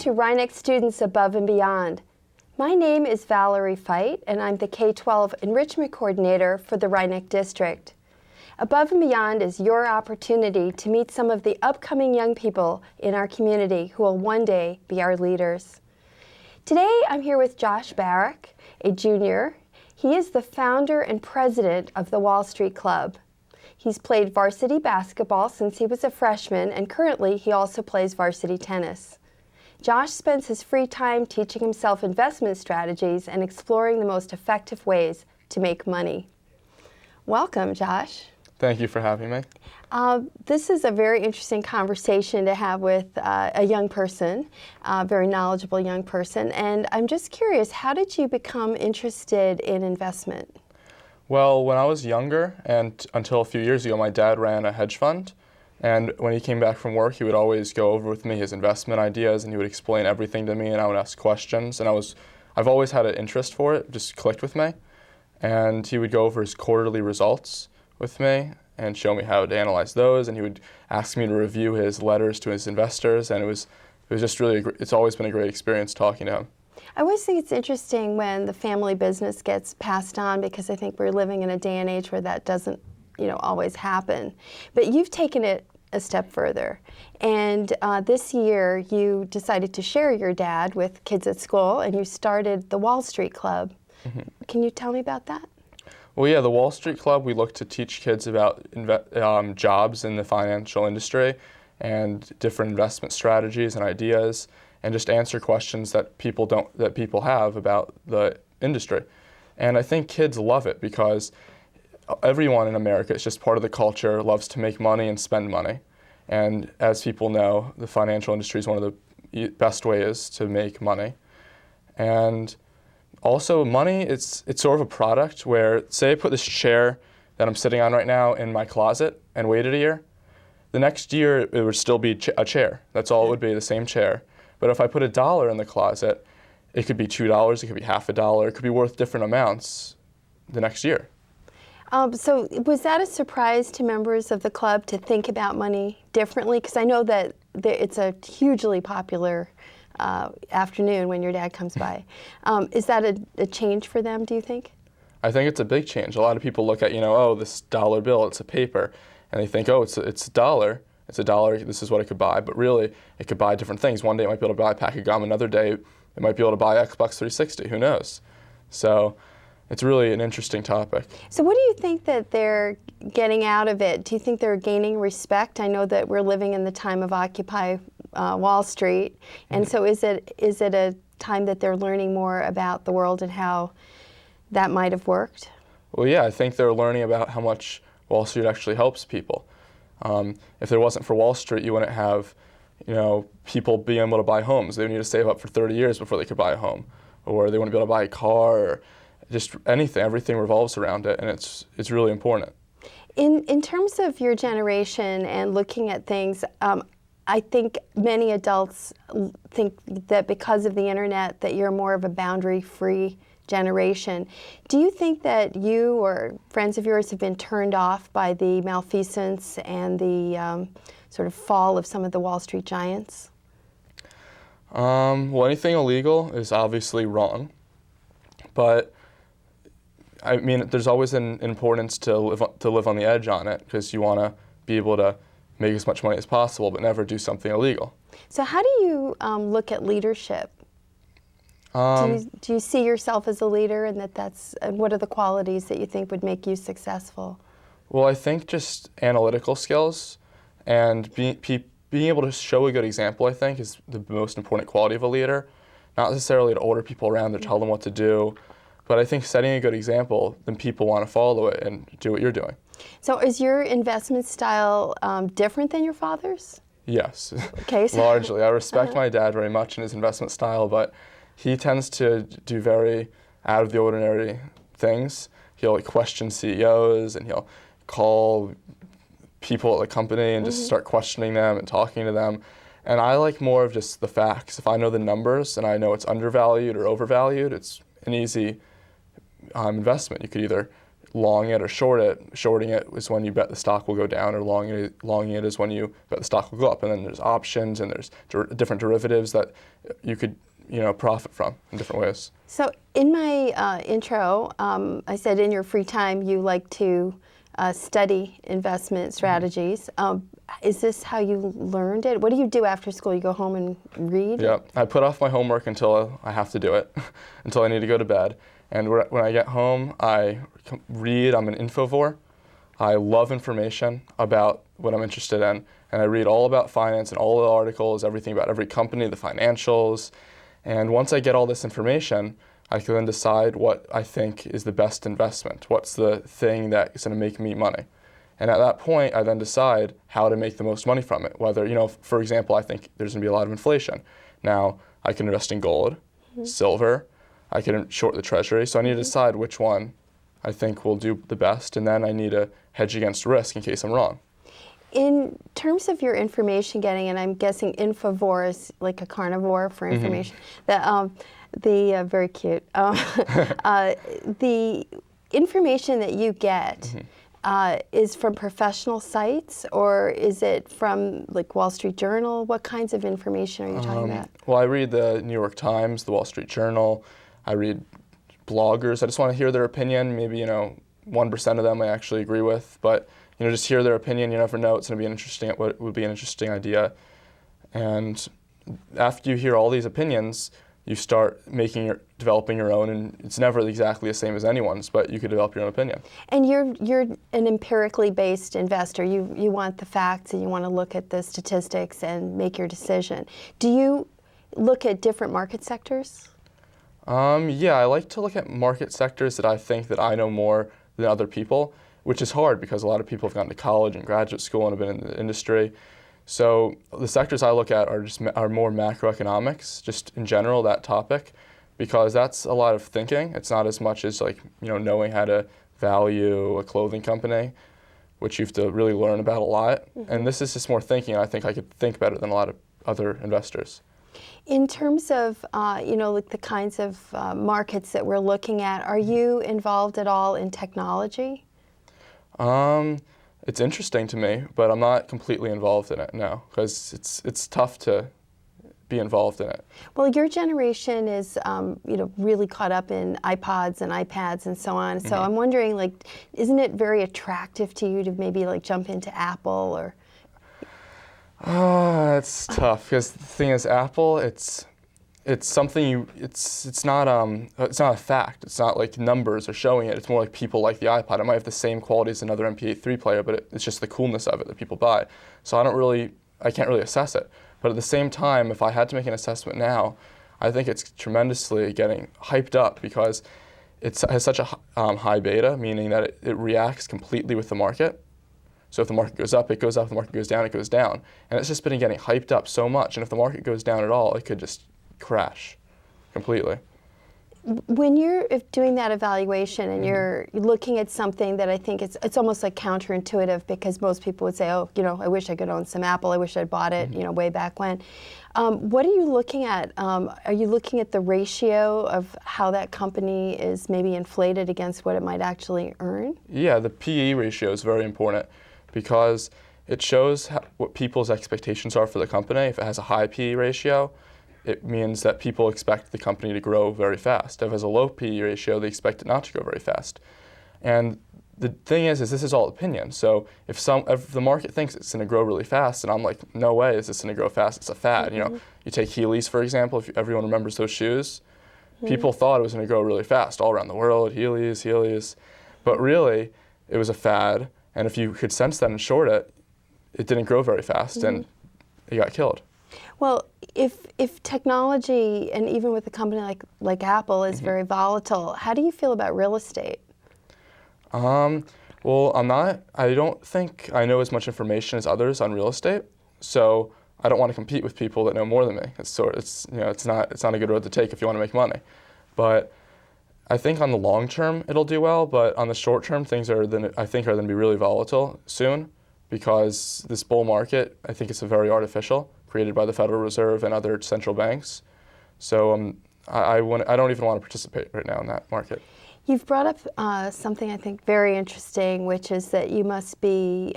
to Rhinex Students Above and Beyond. My name is Valerie Feit, and I'm the K-12 Enrichment Coordinator for the Rhinex District. Above and Beyond is your opportunity to meet some of the upcoming young people in our community who will one day be our leaders. Today I'm here with Josh Barrick, a junior. He is the founder and president of the Wall Street Club. He's played varsity basketball since he was a freshman, and currently he also plays varsity tennis. Josh spends his free time teaching himself investment strategies and exploring the most effective ways to make money. Welcome, Josh. Thank you for having me. This is a very interesting conversation to have with a young person, a very knowledgeable young person, and I'm just curious, how did you become interested in investment? Well, when I was younger, and until a few years ago, my dad ran a hedge fund. And when he came back from work, he would always go over with me his investment ideas, and he would explain everything to me, and I would ask questions. And I've always had an interest for it, just clicked with me. And he would go over his quarterly results with me and show me how to analyze those. And he would ask me to review his letters to his investors. And it was just really, it's always been a great experience talking to him. I always think it's interesting when the family business gets passed on, because I think we're living in a day and age where that doesn't, always happen. But you've taken it a step further. And this year you decided to share your dad with kids at school, and you started the Wall Street Club. Mm-hmm. Can you tell me about that? Well, yeah, the Wall Street Club, we look to teach kids about jobs in the financial industry and different investment strategies and ideas, and just answer questions that people have about the industry. And I think kids love it because everyone in America, it's just part of the culture, loves to make money and spend money. And as people know, the financial industry is one of the best ways to make money. And also money, it's sort of a product where, say I put this chair that I'm sitting on right now in my closet and waited a year, the next year it would still be a chair. That's all it would be, the same chair. But if I put $1 in the closet, it could be $2, it could be half a dollar, it could be worth different amounts the next year. So was that a surprise to members of the club to think about money differently? Because I know that it's a hugely popular afternoon when your dad comes by. Is that a change for them, do you think? I think it's a big change. A lot of people look at, oh, this dollar bill, it's a paper, and they think, oh, it's a dollar. It's a dollar, this is what it could buy, but really it could buy different things. One day it might be able to buy a pack of gum, another day it might be able to buy Xbox 360, who knows? So it's really an interesting topic. So what do you think that they're getting out of it? Do you think they're gaining respect? I know that we're living in the time of Occupy Wall Street, and so is it a time that they're learning more about the world and how that might have worked? Well, yeah, I think they're learning about how much Wall Street actually helps people. If there wasn't for Wall Street, you wouldn't have, people being able to buy homes. They would need to save up for 30 years before they could buy a home, or they wouldn't be able to buy a car, or just anything. Everything revolves around it, and it's really important. In terms of your generation and looking at things, I think many adults think that because of the internet that you're more of a boundary-free generation. Do you think that you or friends of yours have been turned off by the malfeasance and the sort of fall of some of the Wall Street giants? Well, anything illegal is obviously wrong, but I mean, there's always an importance to live on the edge on it, because you want to be able to make as much money as possible, but never do something illegal. So how do you look at leadership? Do you see yourself as a leader, and and what are the qualities that you think would make you successful? Well, I think just analytical skills and being able to show a good example, I think, is the most important quality of a leader. Not necessarily to order people around or tell them what to do, but I think setting a good example, then people want to follow it and do what you're doing. So is your investment style different than your father's? Yes, okay, so largely. I respect my dad very much in his investment style, but he tends to do very out of the ordinary things. He'll question CEOs, and he'll call people at the company and just start questioning them and talking to them. And I like more of just the facts. If I know the numbers and I know it's undervalued or overvalued, it's an easy investment. You could either long it or short it. Shorting it is when you bet the stock will go down, or longing it is when you bet the stock will go up. And then there's options, and there's different derivatives that you could profit from in different ways. So in my intro, I said in your free time you like to study investment strategies. Is this how you learned it? What do you do after school? You go home and read? Yeah, I put off my homework until I have to do it, until I need to go to bed. And when I get home, I read. I'm an infovore. I love information about what I'm interested in, and I read all about finance and all the articles, everything about every company, the financials. And once I get all this information, I can then decide what I think is the best investment. What's the thing that is going to make me money? And at that point, I then decide how to make the most money from it. Whether, for example, I think there's going to be a lot of inflation. Now, I can invest in gold, silver, I can short the treasury. So I need to decide which one I think will do the best, and then I need to hedge against risk in case I'm wrong. In terms of your information getting, and I'm guessing infovore is like a carnivore for information, very cute. The information that you get is from professional sites, or is it from like Wall Street Journal? What kinds of information are you talking about? Well, I read the New York Times, the Wall Street Journal. I read bloggers. I just want to hear their opinion. Maybe 1% of them I actually agree with, but just hear their opinion. You never know. It's going to be what would be an interesting idea. And after you hear all these opinions, you start developing your own, and it's never exactly the same as anyone's, but you could develop your own opinion. And you're an empirically based investor. You want the facts, and you want to look at the statistics and make your decision. Do you look at different market sectors? Yeah, I like to look at market sectors that I think that I know more than other people, which is hard because a lot of people have gone to college and graduate school and have been in the industry. So the sectors I look at are more macroeconomics, just in general, that topic, because that's a lot of thinking. It's not as much as knowing how to value a clothing company, which you have to really learn about a lot. And this is just more thinking. I think I could think better than a lot of other investors. In terms of like the kinds of markets that we're looking at, are you involved at all in technology? It's interesting to me, but I'm not completely involved in it now, because it's tough to be involved in it. Well, your generation is really caught up in iPods and iPads and so on. So I'm wondering, isn't it very attractive to you to maybe jump into Apple or? It's tough, because the thing is, Apple, it's something it's not a fact. It's not like numbers are showing it. It's more like people like the iPod. It might have the same quality as another MP3 player, but it's just the coolness of it that people buy. So I can't really assess it. But at the same time, if I had to make an assessment now, I think it's tremendously getting hyped up because it has such a high beta, meaning that it reacts completely with the market. So if the market goes up, it goes up. If the market goes down, it goes down. And it's just been getting hyped up so much. And if the market goes down at all, it could just crash completely. When you're doing that evaluation and you're looking at something that I think it's almost like counterintuitive, because most people would say, oh, I wish I could own some Apple. I wish I'd bought it, way back when. What are you looking at? Are you looking at the ratio of how that company is maybe inflated against what it might actually earn? Yeah, the PE ratio is very important because it shows what people's expectations are for the company. If it has a high PE ratio, it means that people expect the company to grow very fast. If it has a low PE ratio, they expect it not to grow very fast. And the thing is this is all opinion. So if the market thinks it's going to grow really fast, and I'm like, no way is this going to grow fast, it's a fad. You take Heelys, for example, if everyone remembers those shoes. People thought it was going to grow really fast all around the world, Heelys. But really, it was a fad. And if you could sense that and short it, it didn't grow very fast, and it got killed. Well, if technology, and even with a company like Apple, is very volatile, how do you feel about real estate? Well, I don't think I know as much information as others on real estate, so I don't want to compete with people that know more than me. It's not a good road to take if you want to make money. But I think on the long term it'll do well, but on the short term things are going to be really volatile soon, because this bull market, I think it's very artificial, created by the Federal Reserve and other central banks. So I don't even want to participate right now in that market. You've brought up something I think very interesting, which is that you must be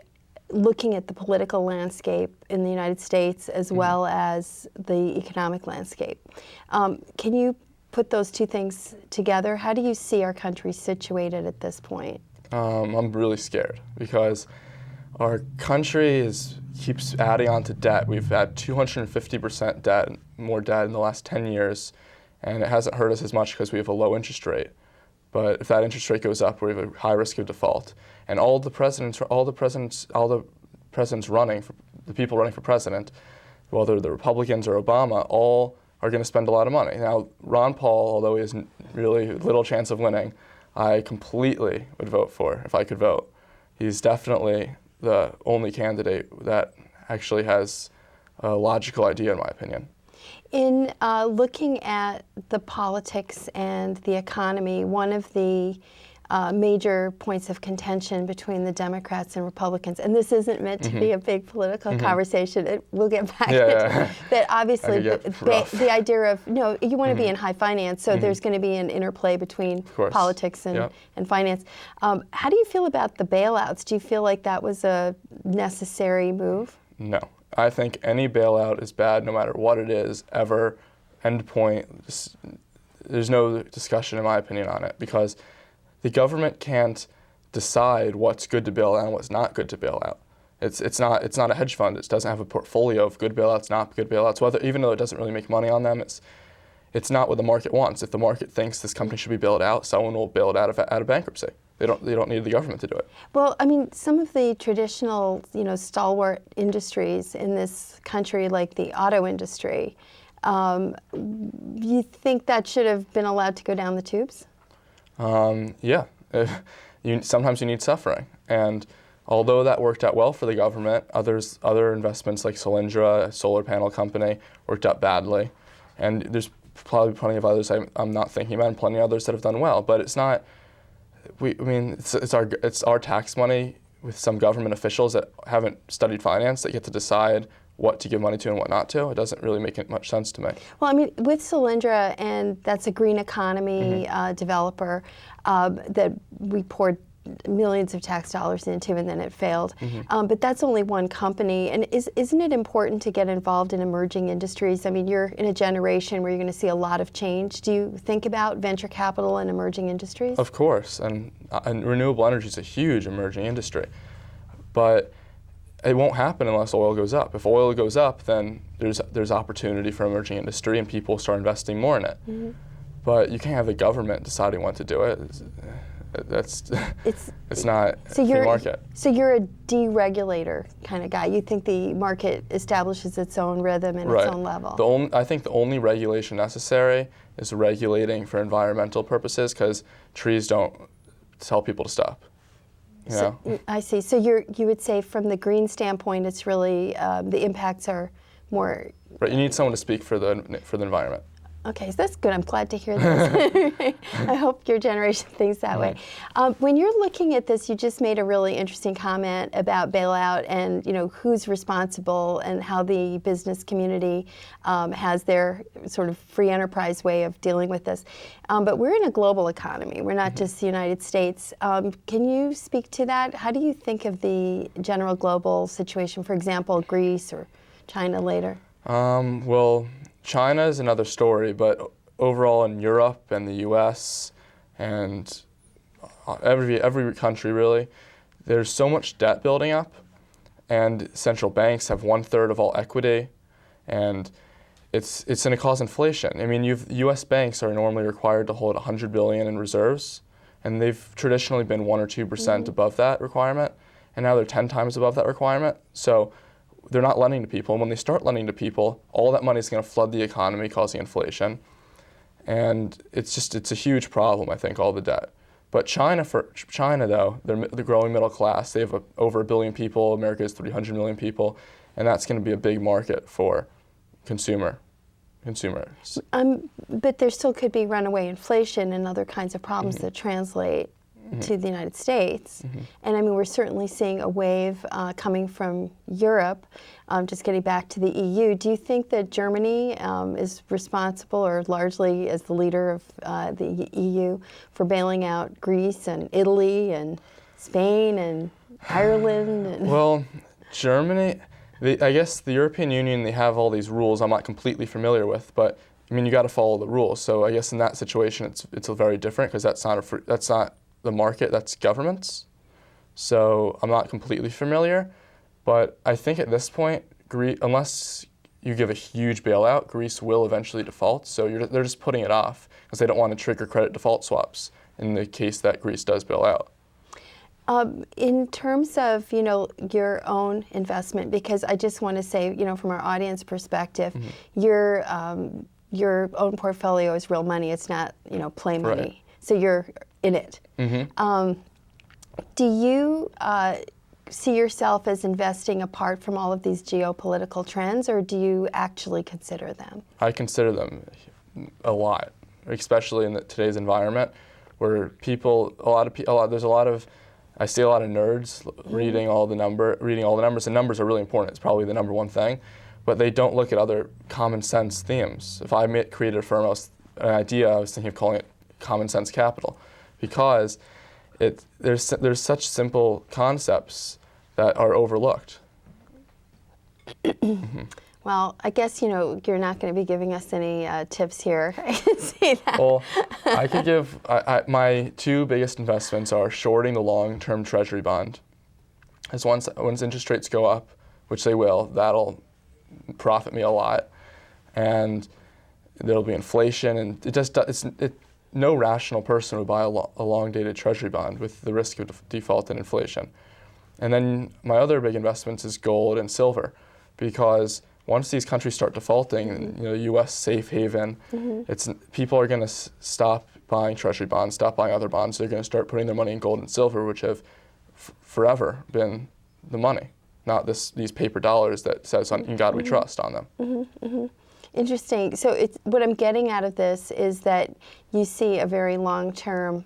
looking at the political landscape in the United States as well as the economic landscape. Can you put those two things together? How do you see our country situated at this point? I'm really scared because our country keeps adding on to debt. We've had 250% debt, more debt in the last 10 years, and it hasn't hurt us as much because we have a low interest rate. But if that interest rate goes up, we have a high risk of default. And all the presidents running, the people running for president, whether the Republicans or Obama, all are going to spend a lot of money. Now, Ron Paul, although he has really little chance of winning, I completely would vote for if I could vote. He's definitely the only candidate that actually has a logical idea, in my opinion. In looking at the politics and the economy, one of the major points of contention between the Democrats and Republicans, and this isn't meant to be a big political conversation, we'll get back into but obviously the idea of, you want to be in high finance, so there's going to be an interplay between politics and finance. How do you feel about the bailouts? Do you feel like that was a necessary move? No. I think any bailout is bad no matter what it is, ever, end point. There's no discussion, in my opinion, on it, because the government can't decide what's good to bail out and what's not good to bail out. It's not a hedge fund. It doesn't have a portfolio of good bailouts, not good bailouts. Even though it doesn't really make money on them, it's not what the market wants. If the market thinks this company should be bailed out, someone will bail it out of bankruptcy. They don't need the government to do it. Well, I mean, some of the traditional, stalwart industries in this country, like the auto industry, you think that should have been allowed to go down the tubes? Yeah. Sometimes you need suffering, and although that worked out well for the government, other investments like Solyndra, a solar panel company, worked out badly, and there's probably plenty of others I'm not thinking about, and plenty of others that have done well. But it's not. It's our tax money with some government officials that haven't studied finance that get to decide what to give money to and what not to. It doesn't really make much sense to me. Well, I mean, with Solyndra, and that's a green economy developer that we poured millions of tax dollars into, and then it failed. But that's only one company. And isn't it important to get involved in emerging industries? I mean, you're in a generation where you're going to see a lot of change. Do you think about venture capital and emerging industries? Of course, and renewable energy is a huge emerging industry. But it won't happen unless oil goes up. If oil goes up, then there's opportunity for emerging industry, and people start investing more in it. But you can't have the government deciding what to do it. It's not a free market. So you're a deregulator kind of guy. You think the market establishes its own rhythm and its own level. I think the only regulation necessary is regulating for environmental purposes, because trees don't tell people to stop. I see. So you would say from the green standpoint, it's really the impacts are more. Right. You need someone to speak for the environment. Okay, so that's good. I'm glad to hear this. I hope your generation thinks that way. When you're looking at this, you just made a really interesting comment about bailout and who's responsible and how the business community has their sort of free enterprise way of dealing with this. But we're in a global economy. We're not just the United States. Can you speak to that? How do you think of the general global situation? For example, Greece or China later? Well, China is another story, but overall in Europe and the U.S. and every country really, there's so much debt building up, and central banks have 1/3 of all equity, and it's going to cause inflation. I mean, U.S. banks are normally required to hold $100 billion in reserves, and they've traditionally been 1 or 2% above that requirement, and now they're 10 times above that requirement. So they're not lending to people, and when they start lending to people, all that money is going to flood the economy, causing inflation. And it's a huge problem, I think, all the debt. But China though, they're the growing middle class. They have over 1 billion people. America has 300 million people, and that's going to be a big market for consumers. But there still could be runaway inflation and other kinds of problems that translate to the United States. And I mean, we're certainly seeing a wave coming from Europe. Just getting back to the EU, do you think that Germany is responsible, or largely as the leader of the EU, for bailing out Greece and Italy and Spain and Ireland? And Well, Germany, I guess the European Union, they have all these rules I'm not completely familiar with, but I mean, you got to follow the rules. So I guess in that situation, it's a very different, because that's not the market, that's governments. So I'm not completely familiar, but I think at this point, unless you give a huge bailout, Greece will eventually default. So they're just putting it off because they don't want to trigger credit default swaps in the case that Greece does bail out. In terms of, your own investment, because I just want to say, from our audience perspective, your own portfolio is real money. It's not, play money. Right. So you're in it. Do you see yourself as investing apart from all of these geopolitical trends, or do you actually consider them? I consider them a lot, especially in today's environment, where I see a lot of nerds reading all the numbers, and numbers are really important. It's probably the number one thing, but they don't look at other common sense themes. If I created a firm, I was thinking of calling it Common Sense Capital, because there's such simple concepts that are overlooked. Well, I guess, you're not going to be giving us any tips here. I can see that. Well, I could give, my two biggest investments are shorting the long-term treasury bond. As once interest rates go up, which they will, that'll profit me a lot. And there'll be inflation, and no rational person would buy a long-dated treasury bond with the risk of default and inflation. And then my other big investments is gold and silver, because once these countries start defaulting, the U.S. safe haven, people are going to stop buying treasury bonds, stop buying other bonds. They're going to start putting their money in gold and silver, which have forever been the money, not these paper dollars that says "In God We Trust" on them. Interesting. So what I'm getting out of this is that you see a very long-term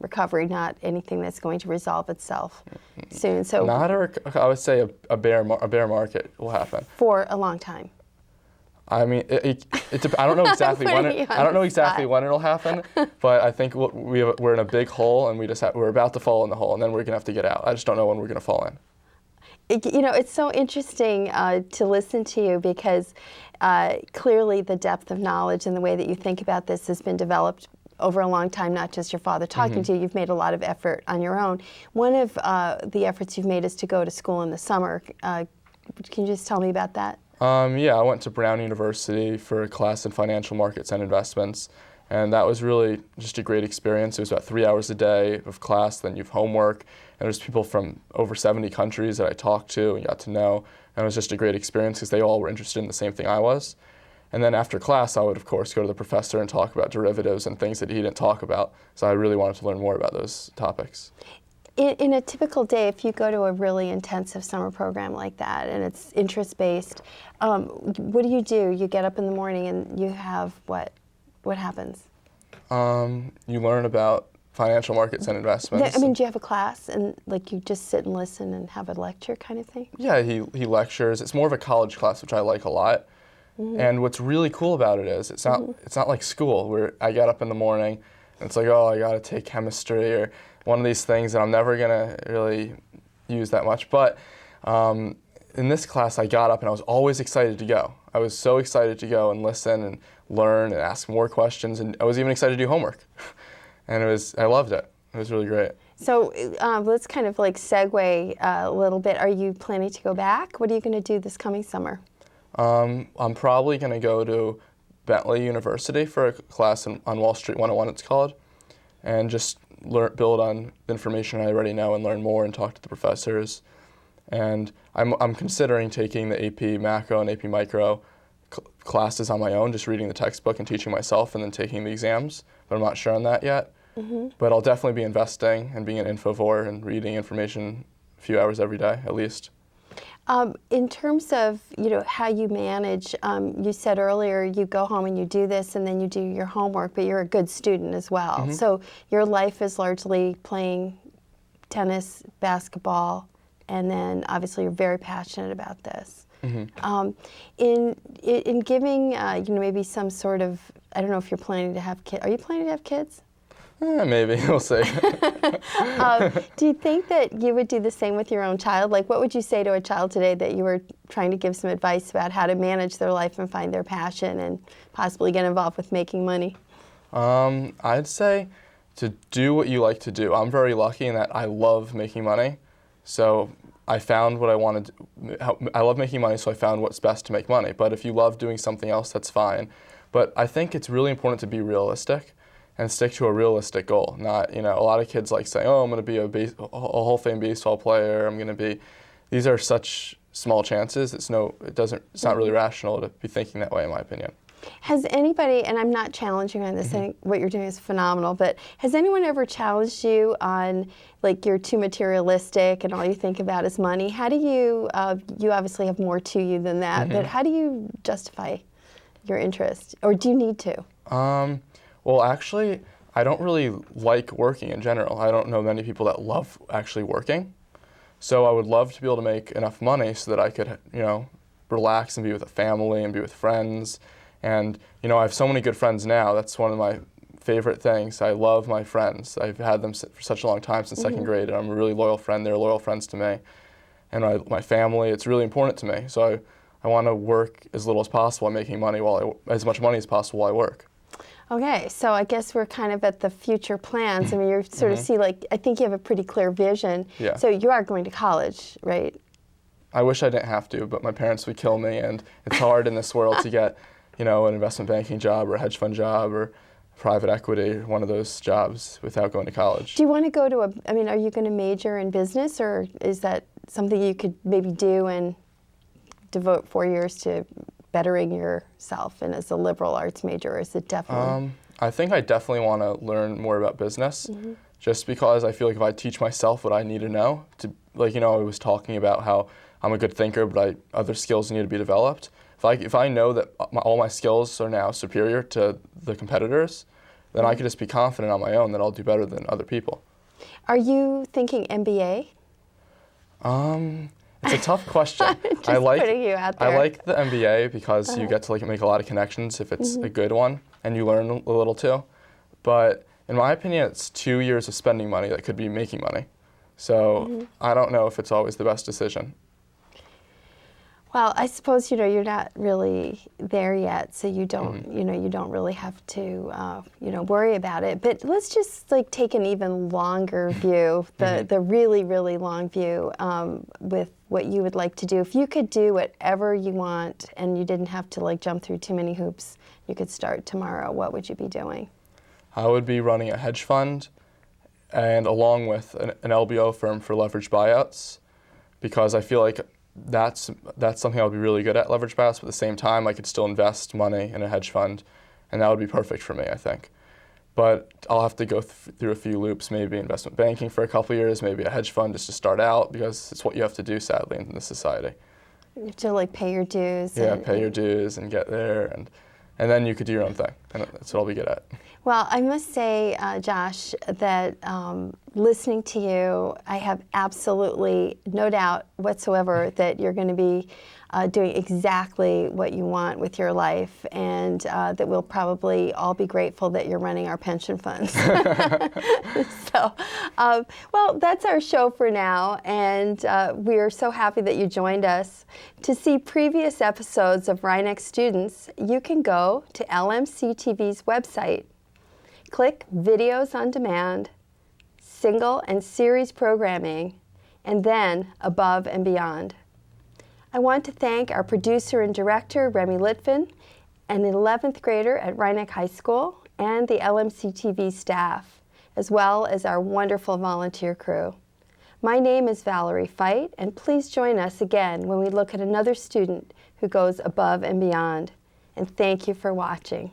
recovery, not anything that's going to resolve itself soon. So I would say a bear market will happen for a long time. I mean, I don't know exactly when it'll happen, but I think we're in a big hole, and we're about to fall in the hole, and then we're gonna have to get out. I just don't know when we're gonna fall in. It's so interesting to listen to you, because clearly the depth of knowledge and the way that you think about this has been developed over a long time, not just your father talking to you. You've made a lot of effort on your own. One of the efforts you've made is to go to school in the summer. Can you just tell me about that? Yeah, I went to Brown University for a class in financial markets and investments, and that was really just a great experience. It was about 3 hours a day of class, then you have homework, and there's people from over 70 countries that I talked to and got to know, and it was just a great experience because they all were interested in the same thing I was. And then after class, I would, of course, go to the professor and talk about derivatives and things that he didn't talk about. So I really wanted to learn more about those topics. In a typical day, if you go to a really intensive summer program like that, and it's interest-based, what do? You get up in the morning and you have what? What happens? You learn about financial markets and investments. I mean, do you have a class and you just sit and listen and have a lecture kind of thing? Yeah, he lectures. It's more of a college class, which I like a lot. And what's really cool about it is it's not like school where I get up in the morning and it's like, oh, I got to take chemistry or one of these things that I'm never going to really use that much. But in this class, I got up and I was always excited to go. I was so excited to go and listen and learn and ask more questions, and I was even excited to do homework. And I loved it. It was really great. So let's kind of segue a little bit. Are you planning to go back? What are you going to do this coming summer? I'm probably going to go to Bentley University for a class on Wall Street 101, it's called, and just build on the information I already know and learn more and talk to the professors. And I'm considering taking the AP Macro and AP Micro classes on my own, just reading the textbook and teaching myself and then taking the exams, but I'm not sure on that yet. But I'll definitely be investing and being an infovore and reading information a few hours every day, at least. In terms of, how you manage, you said earlier you go home and you do this and then you do your homework, but you're a good student as well. So your life is largely playing tennis, basketball, and then obviously you're very passionate about this. In giving, maybe some sort of, I don't know if you're planning to have kids. Are you planning to have kids? Maybe, we'll see. Do you think that you would do the same with your own child? Like, what would you say to a child today that you were trying to give some advice about how to manage their life and find their passion and possibly get involved with making money? I'd say to do what you like to do. I'm very lucky in that I love making money. So I found what I wanted. I love making money, so I found what's best to make money. But if you love doing something else, that's fine. But I think it's really important to be realistic and stick to a realistic goal. Not, a lot of kids like saying, oh, I'm going to be a Hall of Fame baseball player. I'm going to be. These are such small chances. It's not really rational to be thinking that way, in my opinion. Has anybody, and I'm not challenging on this, I think what you're doing is phenomenal, but has anyone ever challenged you on, like, you're too materialistic and all you think about is money? How do you, you obviously have more to you than that, but how do you justify your interest, or do you need to? Well, actually, I don't really like working in general. I don't know many people that love actually working. So I would love to be able to make enough money so that I could, relax and be with a family and be with friends. And, I have so many good friends now. That's one of my favorite things. I love my friends. I've had them for such a long time, since second grade, and I'm a really loyal friend. They're loyal friends to me. And my family, it's really important to me. So I want to work as little as possible. I'm making money as much money as possible while I work. Okay, so I guess we're kind of at the future plans. I mean, you sort of see, like, I think you have a pretty clear vision. Yeah. So you are going to college, right? I wish I didn't have to, but my parents would kill me, and it's hard in this world to get, an investment banking job or a hedge fund job or private equity, one of those jobs, without going to college. Do you want to go to are you going to major in business, or is that something you could maybe do and devote 4 years to bettering yourself, and as a liberal arts major, or is it definitely? I think I definitely want to learn more about business, just because I feel like if I teach myself what I need to know, I was talking about how I'm a good thinker, but other skills need to be developed. If I know that all my skills are now superior to the competitors, then I could just be confident on my own that I'll do better than other people. Are you thinking MBA? It's a tough question. Putting you out there. I like the MBA because you get to make a lot of connections if it's a good one, and you learn a little too. But in my opinion, it's 2 years of spending money that could be making money. So I don't know if it's always the best decision. Well, I suppose you're not really there yet, so you don't you don't really have to worry about it. But let's just take an even longer view, the really, really long view, with what you would like to do. If you could do whatever you want and you didn't have to jump through too many hoops, you could start tomorrow, what would you be doing? I would be running a hedge fund, and along with an LBO firm for leveraged buyouts, because I feel like that's something I would be really good at, leveraged buyouts, but at the same time I could still invest money in a hedge fund, and that would be perfect for me, I think. But I'll have to go through a few loops, maybe investment banking for a couple of years, maybe a hedge fund just to start out, because it's what you have to do, sadly, in this society. You have to pay your dues. Yeah, pay your dues and get there, and then you could do your own thing, and that's what I'll be good at. Well, I must say, Josh, that listening to you, I have absolutely no doubt whatsoever that you're going to be doing exactly what you want with your life, and that we'll probably all be grateful that you're running our pension funds. So, well, that's our show for now, and we are so happy that you joined us. To see previous episodes of Rhinex Students, you can go to LMC-TV's website. Click Videos on Demand, Single and Series Programming, and then Above and Beyond. I want to thank our producer and director, Remy Litvin, an 11th grader at Rhinex High School, and the LMC-TV staff, as well as our wonderful volunteer crew. My name is Valerie Feit, and please join us again when we look at another student who goes above and beyond. And thank you for watching.